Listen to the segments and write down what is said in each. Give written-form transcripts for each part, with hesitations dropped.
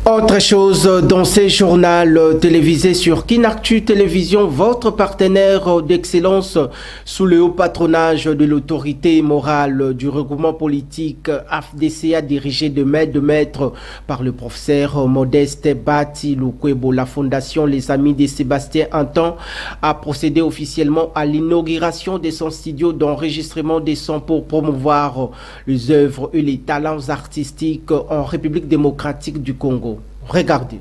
Autre chose dans ces journaux télévisés sur Kinactu Télévision, votre partenaire d'excellence sous le haut patronage de l'autorité morale du regroupement politique AFDCA dirigé de main de maître par le professeur Modeste Bati Lukwebo. La fondation Les Amis de Sébastien Anton a procédé officiellement à l'inauguration de son studio d'enregistrement des sons pour promouvoir les œuvres et les talents artistiques en République démocratique du Congo. Regardez.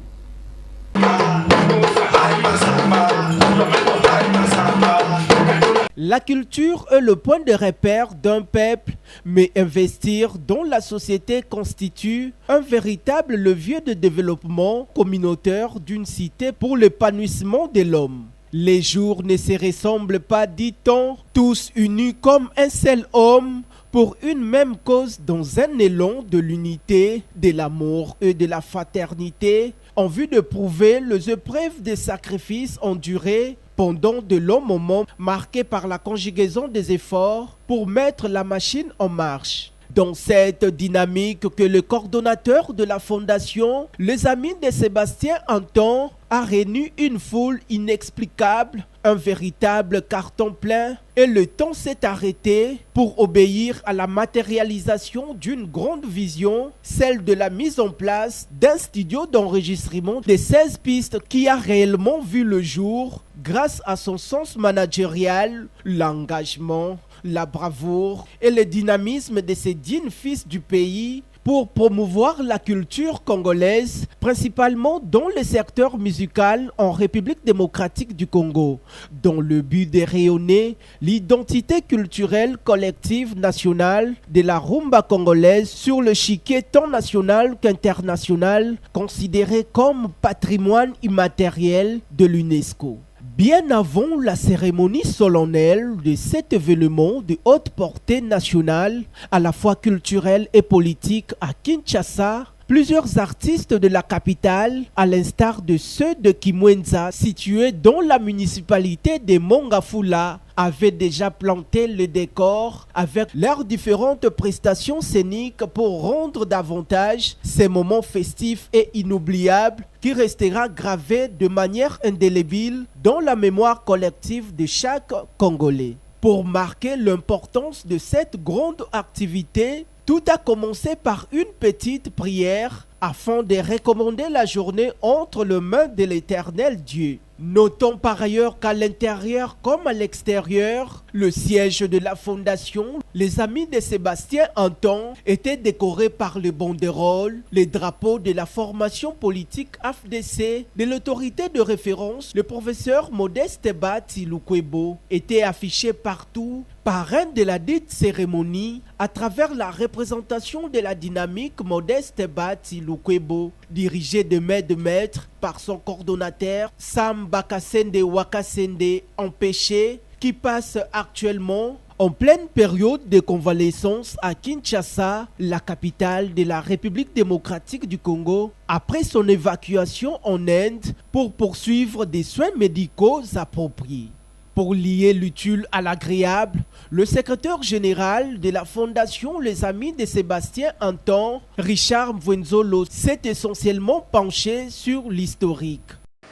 La culture est le point de repère d'un peuple, mais investir dans la société constitue un véritable levier de développement communautaire d'une cité pour l'épanouissement de l'homme. Les jours ne se ressemblent pas, dit-on, tous unis comme un seul homme, pour une même cause dans un élan de l'unité, de l'amour et de la fraternité, en vue de prouver les épreuves des sacrifices endurés pendant de longs moments marqués par la conjugaison des efforts pour mettre la machine en marche. Dans cette dynamique que le coordonnateur de la fondation, Les Amis de Sébastien Anton, a réuni une foule inexplicable, un véritable carton plein, et le temps s'est arrêté pour obéir à la matérialisation d'une grande vision, celle de la mise en place d'un studio d'enregistrement de 16 pistes qui a réellement vu le jour grâce à son sens managérial, l'engagement, la bravoure et le dynamisme de ces dignes fils du pays pour promouvoir la culture congolaise, principalement dans le secteur musical en République démocratique du Congo, dans le but de rayonner l'identité culturelle collective nationale de la rumba congolaise sur le chiquier tant national qu'international, considéré comme patrimoine immatériel de l'UNESCO. Bien avant la cérémonie solennelle de cet événement de haute portée nationale, à la fois culturelle et politique à Kinshasa, plusieurs artistes de la capitale, à l'instar de ceux de Kimwenza, situés dans la municipalité de Mongafula, avaient déjà planté le décor avec leurs différentes prestations scéniques pour rendre davantage ces moments festifs et inoubliables qui restera gravé de manière indélébile dans la mémoire collective de chaque Congolais. Pour marquer l'importance de cette grande activité, tout a commencé par une petite prière afin de recommander la journée entre les mains de l'Éternel Dieu. Notons par ailleurs qu'à l'intérieur comme à l'extérieur, le siège de la fondation, Les Amis de Sébastien Anton, était décoré par les banderoles, les drapeaux de la formation politique AFDC, de l'autorité de référence, le professeur Modeste Bati Lukwebo, était affiché partout, parrain de la dite cérémonie, à travers la représentation de la dynamique Modeste Bati Lukwebo, dirigée de main de maître par son coordonnateur Sam Bakasende Wakasende empêché, qui passe actuellement en pleine période de convalescence à Kinshasa, la capitale de la République démocratique du Congo, après son évacuation en Inde pour poursuivre des soins médicaux appropriés. Pour lier l'utile à l'agréable, le secrétaire général de la fondation Les Amis de Sébastien Anton, Richard Mvwenzolo, s'est essentiellement penché sur l'historique.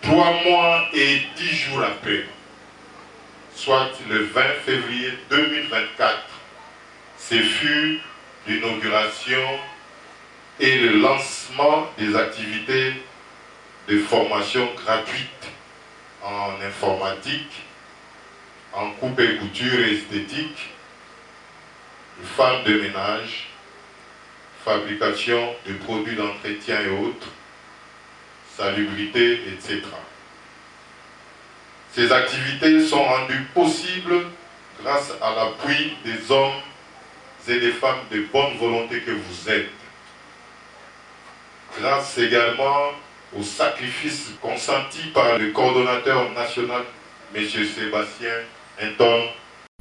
3 mois et 10 jours après, soit le 20 février 2024, ce fut l'inauguration et le lancement des activités de formation gratuite en informatique, en coupe et couture et esthétique, femmes de ménage, fabrication de produits d'entretien et autres, salubrité, etc. Ces activités sont rendues possibles grâce à l'appui des hommes et des femmes de bonne volonté que vous êtes. Grâce également aux sacrifices consentis par le coordonnateur national, M. Sébastien Anton.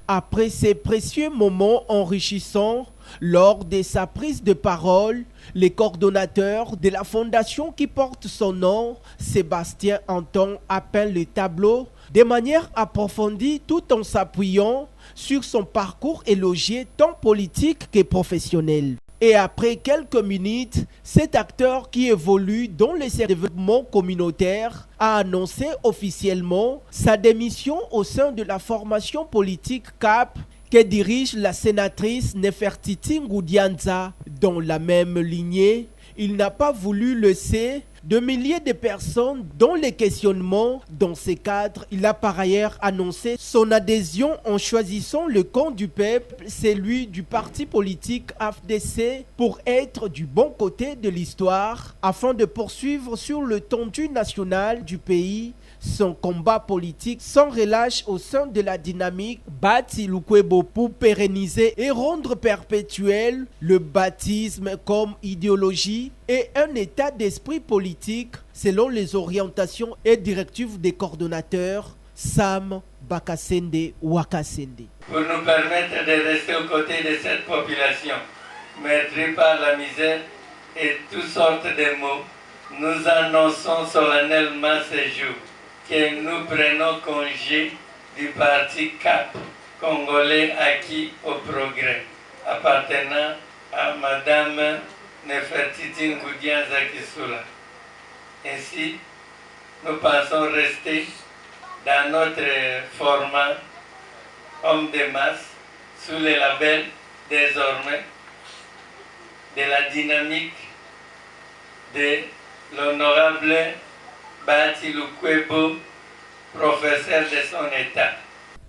Après ces précieux moments enrichissants, lors de sa prise de parole, le coordonnateur de la fondation qui porte son nom, Sébastien Anton, appelle le tableau de manière approfondie tout en s'appuyant sur son parcours élogieux tant politique que professionnel. Et après quelques minutes, cet acteur qui évolue dans les développements communautaires a annoncé officiellement sa démission au sein de la formation politique CAP que dirige la sénatrice Nefertiti Ngoudianza. Dans la même lignée, il n'a pas voulu laisser de milliers de personnes dans les questionnements. Dans ces cadres, il a par ailleurs annoncé son adhésion en choisissant le camp du peuple, celui du parti politique AFDC, pour être du bon côté de l'histoire, afin de poursuivre sur le tendu national du pays son combat politique sans relâche au sein de la dynamique Bati Lukwebo pour pérenniser et rendre perpétuel le baptisme comme idéologie et un état d'esprit politique selon les orientations et directives des coordonnateurs Sam Bakasende Wakasende. Pour nous permettre de rester aux côtés de cette population meurtrie par la misère et toutes sortes de maux, nous annonçons solennellement ce jour que nous prenons congé du parti CAP, Congolais acquis au progrès, appartenant à Madame Nefertiti Ngoudianza Kisula. Ainsi, nous pensons rester dans notre format homme de masse sous le label désormais de la dynamique de l'honorable Bati Lukwebo, professeur de son état.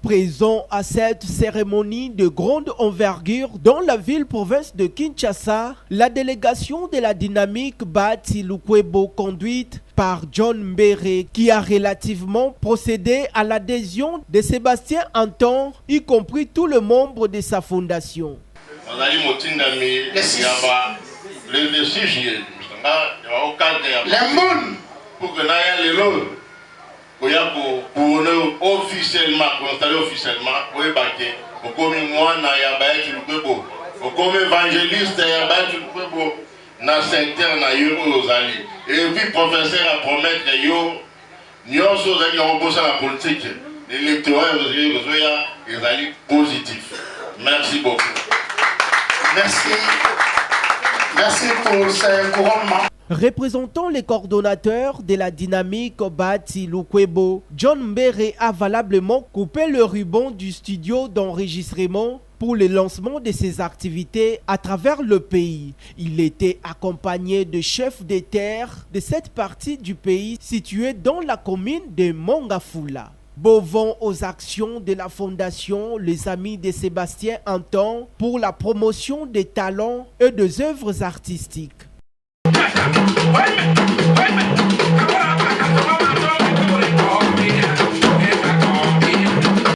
Présent à cette cérémonie de grande envergure dans la ville-province de Kinshasa, la délégation de la dynamique Bati Lukwebo conduite par John Mbere qui a relativement procédé à l'adhésion de Sébastien Anton, y compris tous les membres de sa fondation. Pour que nous officiellement, constater officiellement, comme moi, comme évangéliste, na secteur na yo ozali. Et puis professeur a promettre que yo nyonso ozali na la politique, l'électorat ozali positif. Merci beaucoup. Merci. Merci pour ce couronnement. Représentant les coordonnateurs de la dynamique Bati Lukwebo, John Mbere a valablement coupé le ruban du studio d'enregistrement pour le lancement de ses activités à travers le pays. Il était accompagné de chefs de terre de cette partie du pays située dans la commune de Mongafula. Beau vent aux actions de la fondation Les Amis de Sébastien Anton pour la promotion des talents et des œuvres artistiques.